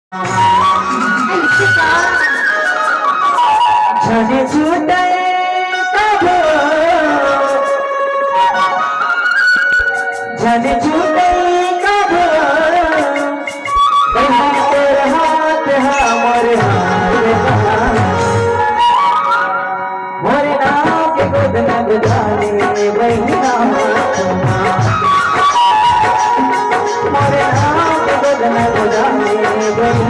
छने छूटे कबो छने छूटे कबो बही तोर हाथ हमर हाथ मोरे नाम के गोद न गुजारे बही मोरे नाम के गोद न गुजारे बही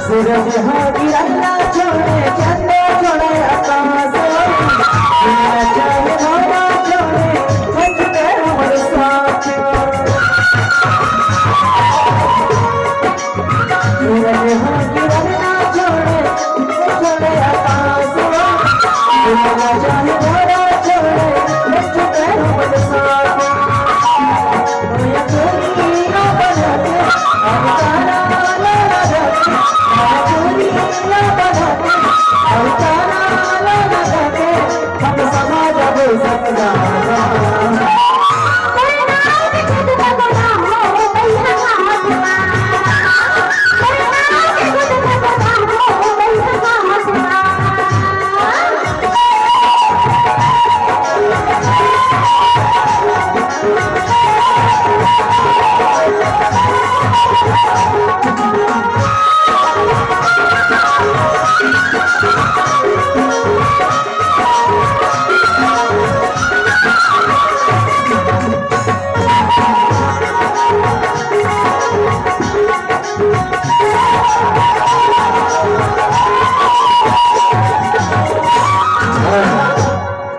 सूरज गिरना छोड़े चंदा छोड़े आकाश मेरा चाहे मोरा छोड़े सजते हमर साथ सूरज गिरना छोड़े छोड़े आकाश मेरा चाहे मोरा छोड़े सजते हमर साथ या कोई ना बनाते अवतारा हम समाज सकता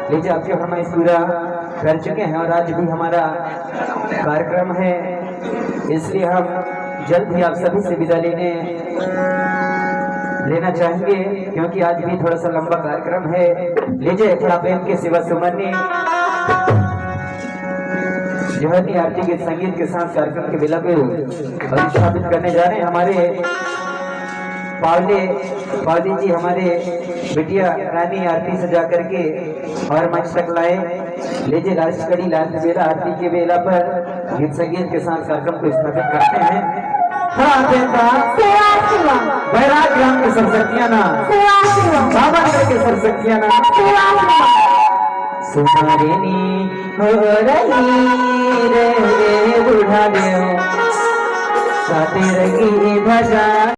लीजिए आपकी फरमाइश पूरा कर चुके हैं और आज भी हमारा कार्यक्रम है, इसलिए हम जल्द ही आप सभी से विदा लेना चाहेंगे क्योंकि आज भी थोड़ा सा लंबा कार्यक्रम है। लीजिए थोड़ा प्रेम के सेवा सुमरनी जहनी आरती के संगीत के साथ कार्यक्रम के बेला को स्थापित करने जा रहे हैं। हमारे पावली जी हमारे बिटिया रानी आरती सजा करके और मंच तक लाए। लीजिए लास्ट कड़ी लाल बेला आरती के बेला पर गीत संगीत के साथ कार्यक्रम को स्थापित करते हैं। बैराग ग्राम की सरस्वतियाँ ना बाबा नगर के सरस्वतियाँ ना सुनारेनी हो रही रे बूढ़ा देव साथे रंगी भजा।